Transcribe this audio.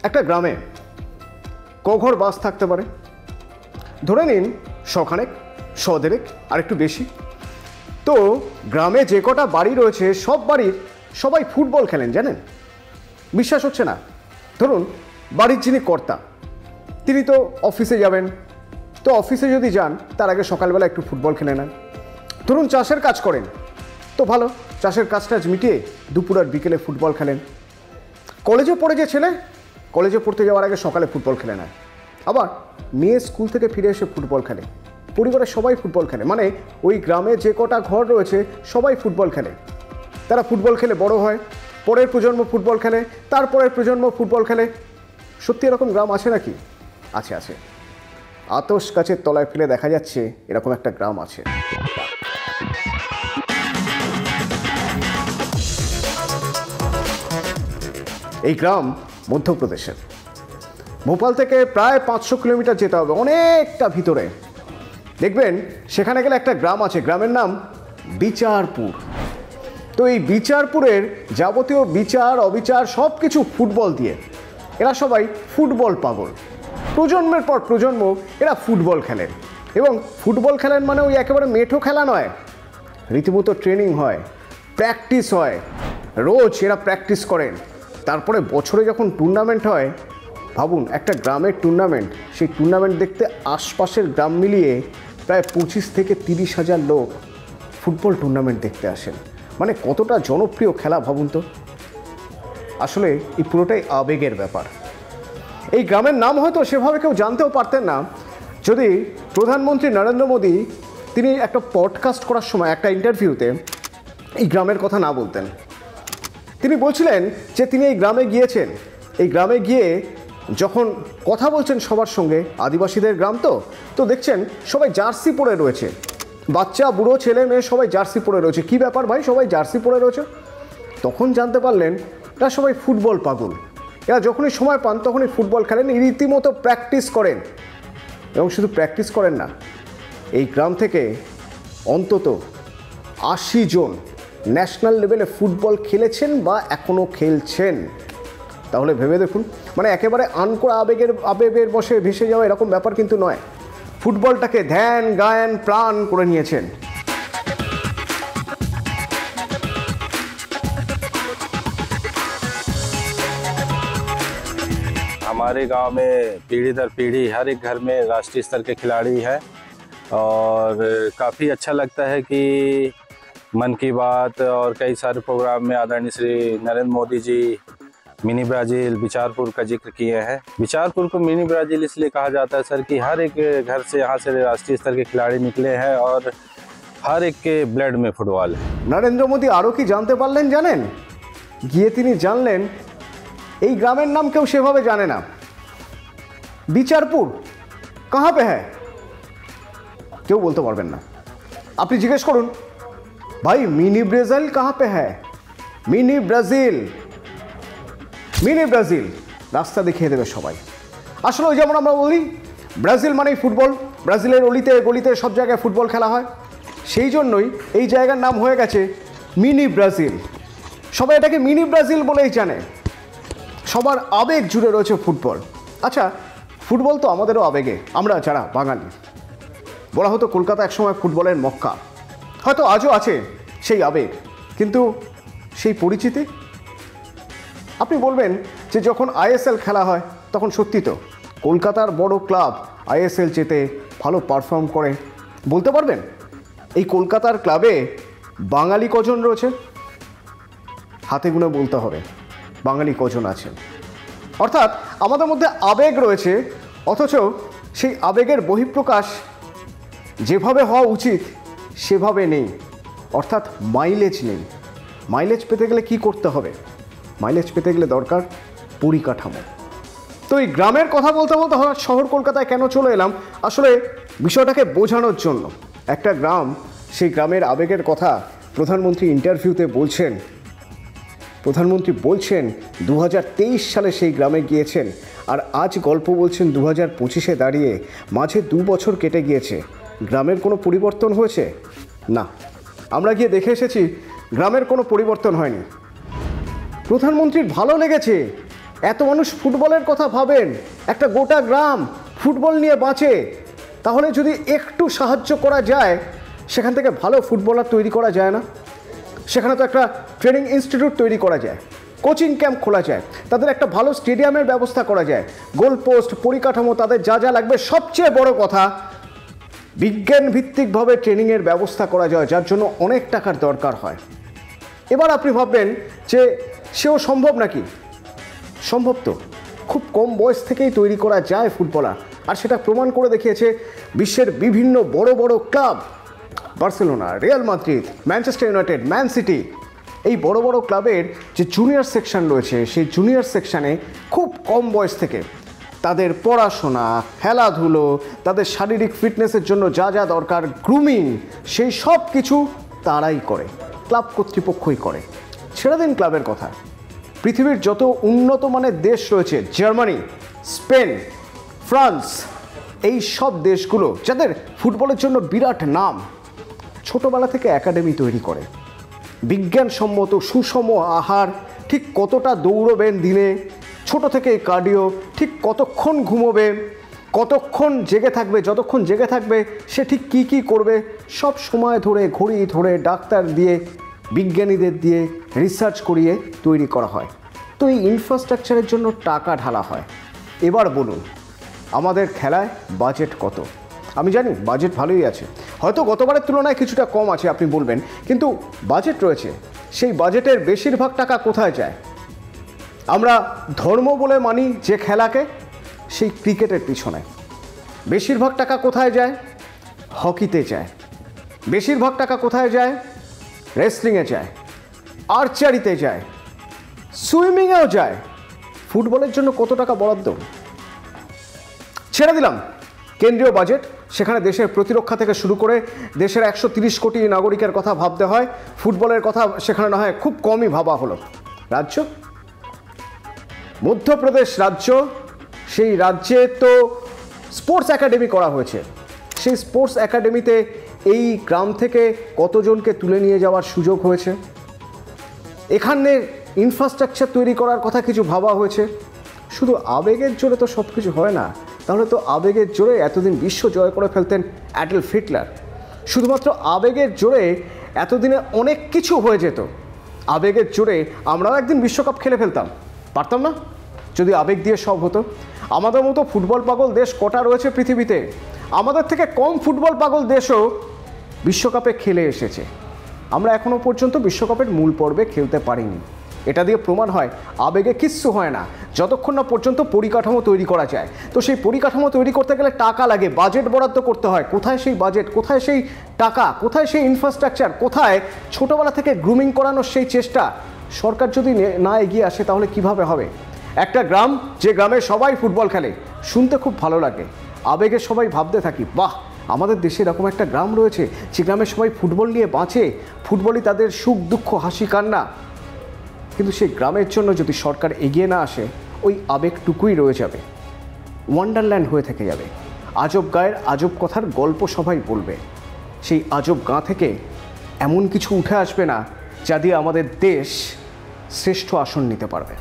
একটা গ্রামে কঘর বাস থাকতে পারে? ধরে নিন শখানেক, শদেরেক, আর একটু বেশি। তো গ্রামে যে কটা বাড়ি রয়েছে সব বাড়ির সবাই ফুটবল খেলেন, জানেন? বিশ্বাস হচ্ছে না? ধরুন বাড়ির যিনি কর্তা, তিনি তো অফিসে যাবেন, তো অফিসে যদি যান তার আগে সকালবেলা একটু ফুটবল খেলে নেন। ধরুন চাষের কাজ করেন, তো ভালো, চাষের কাজটা মিটিয়ে দুপুর আর বিকেলে ফুটবল খেলেন। কলেজে পড়ে যে ছেলে, কলেজে পড়তে যাওয়ার আগে সকালে ফুটবল খেলে নেয়। আবার মেয়ে স্কুল থেকে ফিরে এসে ফুটবল খেলে। পরিবারের সবাই ফুটবল খেলে, মানে ওই গ্রামে যে কটা ঘর রয়েছে সবাই ফুটবল খেলে। তারা ফুটবল খেলে বড় হয়, পরের প্রজন্ম ফুটবল খেলে, তারপরের প্রজন্ম ফুটবল খেলে। সত্যি এরকম গ্রাম আছে নাকি? আছে, আছে। আতশ গাছের তলায় ফেলে দেখা যাচ্ছে এরকম একটা গ্রাম আছে। এই গ্রাম মধ্যপ্রদেশের। ভোপাল থেকে প্রায় 500 কিলোমিটার যেতে হবে, অনেকটা ভিতরে। দেখবেন সেখানে গেলে একটা গ্রাম আছে, গ্রামের নাম বিচারপুর। তো এই বিচারপুরের যাবতীয় বিচার অবিচার সব কিছু ফুটবল দিয়ে। এরা সবাই ফুটবল পাগল। প্রজন্মের পর প্রজন্ম এরা ফুটবল খেলেন, এবং ফুটবল খেলেন মানে ওই একেবারে মেঠো খেলা নয়, রীতিমতো ট্রেনিং হয়, প্র্যাকটিস হয়। রোজ এরা প্র্যাকটিস করেন। তারপরে বছরে যখন টুর্নামেন্ট হয়, ভাবুন একটা গ্রামের টুর্নামেন্ট, সেই টুর্নামেন্ট দেখতে আশপাশের গ্রাম মিলিয়ে প্রায় 25 থেকে 30 হাজার লোক ফুটবল টুর্নামেন্ট দেখতে আসেন। মানে কতটা জনপ্রিয় খেলা ভাবুন তো। আসলে এই পুরোটাই আবেগের ব্যাপার। এই গ্রামের নাম হয়তো সেভাবে কেউ জানতেও পারতেন না যদি প্রধানমন্ত্রী নরেন্দ্র মোদী তিনি একটা পডকাস্ট করার সময় একটা ইন্টারভিউতে এই গ্রামের কথা না বলতেন। তিনি বলছিলেন যে তিনি এই গ্রামে গিয়েছেন, এই গ্রামে গিয়ে যখন কথা বলছেন সবার সঙ্গে, আদিবাসীদের গ্রাম তো দেখছেন সবাই জার্সি পরে রয়েছে, বাচ্চা বুড়ো ছেলে মেয়ে সবাই জার্সি পরে রয়েছে। কী ব্যাপার ভাই, সবাই জার্সি পরে রয়েছে? তখন জানতে পারলেন এরা সবাই ফুটবল পাগল। এরা যখনই সময় পান তখনই ফুটবল খেলেন, রীতিমতো প্র্যাকটিস করেন। এবং শুধু প্র্যাকটিস করেন না, এই গ্রাম থেকে অন্তত 80 জন ন্যাশনাল লেভেলে ফুটবল খেলেছেন বা এখনও খেলছেন। তাহলে ভেবে দেখুন, মানে একেবারে আনকোড়া আবেগের বশে ভেসে যাওয়া এরকম ব্যাপার কিন্তু নয়। ফুটবলটাকে ধ্যান গায়ন প্রাণ করে নিয়েছেন। हमारे गांव में पीढ़ी दर पीढ़ी हर एक घर में राष्ट्रीय स्तर के खिलाड़ी हैं, और काफ़ी अच्छा लगता है कि मन की बात और कई सारे प्रोग्राम में आदरणीय श्री नरेंद्र मोदी जी मिनी ब्राज़ील बिचारपुर का जिक्र किए हैं। बिचारपुर को मिनी ब्राज़ील इसलिए कहा जाता है सर कि हर एक घर से यहाँ से राष्ट्रीय स्तर के खिलाड़ी निकले हैं, और हर एक के ब्लड में फुटबॉल है। নরেন্দ্র মোদী আরও কি জানতে পারলেন জানেন? গিয়ে তিনি জানলেন এই গ্রামের নাম কেউ সেভাবে জানে না। বিচারপুর কাহা পে হ্যায়, কেউ বলতে পারবেন না। আপনি জিজ্ঞেস করুন, ভাই মিনি ব্রাজিল কাহা পে হ্যায়, মিনি ব্রাজিল, মিনি ব্রাজিল, রাস্তা দেখিয়ে দেবে সবাই। আসলে ওই যেমন আমরা বলি ব্রাজিল মানেই ফুটবল, ব্রাজিলের অলিতে গলিতে সব জায়গায় ফুটবল খেলা হয়, সেই জন্যই এই জায়গার নাম হয়ে গেছে মিনি ব্রাজিল। সবাই এটাকে মিনি ব্রাজিল বলেই জানে। সবার আবেগ জুড়ে রয়েছে ফুটবল। আচ্ছা, ফুটবল তো আমাদেরও আবেগে, আমরা যারা বাঙালি। বলা হতো কলকাতা একসময় ফুটবলের মক্কা, হয়তো আজও আছে সেই আবেগ, কিন্তু সেই পরিচিতি। আপনি বলবেন যে যখন আইএসএল খেলা হয় তখন সত্যি তো কলকাতার বড় ক্লাব আইএসএল জেতে ভালো পারফর্ম করে। বলতে পারবেন এই কলকাতার ক্লাবে বাঙালি কজন রয়েছে? হাতে গুনে বলতে হবে বাঙালি কজন আছেন। অর্থাৎ আমাদের মধ্যে আবেগ রয়েছে, অথচ সেই আবেগের বহিঃপ্রকাশ যেভাবে হওয়া উচিত সেভাবে নেই, অর্থাৎ মাইলেজ নেই। মাইলেজ পেতে গেলে কি করতে হবে? মাইলেজ পেতে গেলে দরকার পরিকাঠামো। তো এই গ্রামের কথা বলতে বলতে হঠাৎ শহর কলকাতায় কেন চলে এলাম? আসলে বিষয়টাকে বোঝানোর জন্য। একটা গ্রাম, সেই গ্রামের আবেগের কথা প্রধানমন্ত্রী ইন্টারভিউতে বলছেন। প্রধানমন্ত্রী বলছেন 2023 সালে সেই গ্রামে গিয়েছেন, আর আজ গল্প বলছেন 2025-এ দাঁড়িয়ে। মাঝে 2 বছর কেটে গিয়েছে, গ্রামের কোনো পরিবর্তন হয়েছে? না, আমরা গিয়ে দেখে এসেছি গ্রামের কোনো পরিবর্তন হয়নি। প্রধানমন্ত্রীর ভালো লেগেছে এত মানুষ ফুটবলের কথা ভাবেন, একটা গোটা গ্রাম ফুটবল নিয়ে বাঁচে, তাহলে যদি একটু সাহায্য করা যায় সেখান থেকে ভালো ফুটবলার তৈরি করা যায় না? সেখানে তো একটা ট্রেনিং ইনস্টিটিউট তৈরি করা যায়, কোচিং ক্যাম্প খোলা যায়, তাদের একটা ভালো স্টেডিয়ামের ব্যবস্থা করা যায়, গোল পোস্ট, পরিকাঠামো, তাদের যা যা লাগবে, সবচেয়ে বড় কথা বিজ্ঞান ভিত্তিকভাবে ট্রেনিংয়ের ব্যবস্থা করা যায়, যার জন্য অনেক টাকার দরকার হয়। এবার আপনি ভাববেন যে সেও সম্ভব নাকি? সম্ভব তো, খুব কম বয়স থেকেই তৈরি করা যায় ফুটবলার, আর সেটা প্রমাণ করে দেখিয়েছে বিশ্বের বিভিন্ন বড় বড় club, Barcelona, Real Madrid, Manchester United, man city. এই বড় বড় ক্লাবের যে জুনিয়র সেকশন রয়েছে, সেই জুনিয়র সেকশানে খুব কম বয়স থেকে তাদের পড়াশোনা, খেলাধুলো, তাদের শারীরিক ফিটনেসের জন্য যা যা দরকার, গ্রুমিং, সেই সব কিছু তারাই করে, ক্লাব কর্তৃপক্ষই করে। ছেড়ে দিন ক্লাবের কথা, পৃথিবীর যত উন্নত মানের দেশ রয়েছে, জার্মানি, স্পেন, ফ্রান্স, এই সব দেশগুলো যাদের ফুটবলের জন্য বিরাট নাম, ছোটোবেলা থেকে একাডেমি তৈরি করে, বিজ্ঞানসম্মত সুষম আহার, ঠিক কতটা দৌড়বেন দিনে, ছোট থেকে কার্ডিও, ঠিক কতক্ষণ ঘুমোবে, কতক্ষণ জেগে থাকবে, যতক্ষণ জেগে থাকবে সে ঠিক কী কী করবে, সব সময় ধরে ঘড়ি ধরে ডাক্তার দিয়ে, বিজ্ঞানীদের দিয়ে রিসার্চ করিয়ে তৈরি করা হয়। তো এই ইনফ্রাস্ট্রাকচারের জন্য টাকা ঢালা হয়। এবার বলুন, আমাদের খেলায় বাজেট কত? আমি জানি বাজেট ভালোই আছে, হয়তো গতবারের তুলনায় কিছুটা কম আছে আপনি বলবেন, কিন্তু বাজেট রয়েছে। সেই বাজেটের বেশিরভাগ টাকা কোথায় যায়? আমরা ধর্ম বলে মানি যে খেলাকে, সেই ক্রিকেটের পিছনে। বেশিরভাগ টাকা কোথায় যায়? হকিতে যায়। বেশিরভাগ টাকা কোথায় যায়? রেসলিংয়ে যায়, আর্চারিতে যায়, সুইমিংয়েও যায়। ফুটবলের জন্য কত টাকা বরাদ্দ? ছেড়ে দিলাম কেন্দ্রীয় বাজেট, সেখানে দেশের প্রতিরক্ষা থেকে শুরু করে দেশের 130 কোটি নাগরিকের কথা ভাবতে হয়, ফুটবলের কথা সেখানে না হয় খুব কমই ভাবা হলো। রাজ্য, মধ্যপ্রদেশ রাজ্য, সেই রাজ্যে তো স্পোর্টস একাডেমি করা হয়েছে। সেই স্পোর্টস একাডেমিতে এই গ্রাম থেকে কতজনকে তুলে নিয়ে যাওয়ার সুযোগ হয়েছে? এখানে ইনফ্রাস্ট্রাকচার তৈরি করার কথা কিছু ভাবা হয়েছে? শুধু আবেগের জোরে তো সব কিছু হয় না, তাহলে তো আবেগের জোরে এতদিন বিশ্ব জয় করে ফেলতেন অ্যাডলফ হিটলার। শুধুমাত্র আবেগের জোরে এতদিনে অনেক কিছু হয়ে যেত। আবেগের জোরে আমরাও একদিন বিশ্বকাপ খেলে ফেলতাম, পারতাম না যদি আবেগ দিয়ে সব হতো? আমাদের মতো ফুটবল পাগল দেশ কটা রয়েছে পৃথিবীতে? আমাদের থেকে কম ফুটবল পাগল দেশও বিশ্বকাপে খেলে এসেছে। আমরা এখনও পর্যন্ত বিশ্বকাপের মূল পর্বে খেলতে পারিনি। এটা দিয়ে প্রমাণ হয় আবেগে কিচ্ছু হয় না যতক্ষণ না পর্যন্ত পরিকাঠামো তৈরি করা যায়। তো সেই পরিকাঠামো তৈরি করতে গেলে টাকা লাগে, বাজেট বরাদ্দ করতে হয়। কোথায় সেই বাজেট? কোথায় সেই টাকা? কোথায় সেই ইনফ্রাস্ট্রাকচার? কোথায় ছোটোবেলা থেকে গ্রুমিং করানোর সেই চেষ্টা? সরকার যদি না এগিয়ে আসে তাহলে কিভাবে হবে? একটা গ্রাম, যে গ্রামে সবাই ফুটবল খেলে, শুনতে খুব ভালো লাগে, আবেগে সবাই ভাবতে থাকি, বাহ, আমাদের দেশে এরকম একটা গ্রাম রয়েছে যে গ্রামে সবাই ফুটবল নিয়ে বাঁচে, ফুটবলই তাদের সুখ দুঃখ হাসি কান্না। কিন্তু সেই গ্রামের জন্য যদি সরকার এগিয়ে না আসে, ওই আবেগটুকুই রয়ে যাবে, ওয়ান্ডারল্যান্ড হয়ে থেকে যাবে। আজব গায়ের আজব কথার গল্প সবাই বলবে। সেই আজব গাঁ থেকে এমন কিছু উঠে আসবে না যা দিয়ে আমাদের দেশ শ্রেষ্ঠ আসন নিতে পারবে।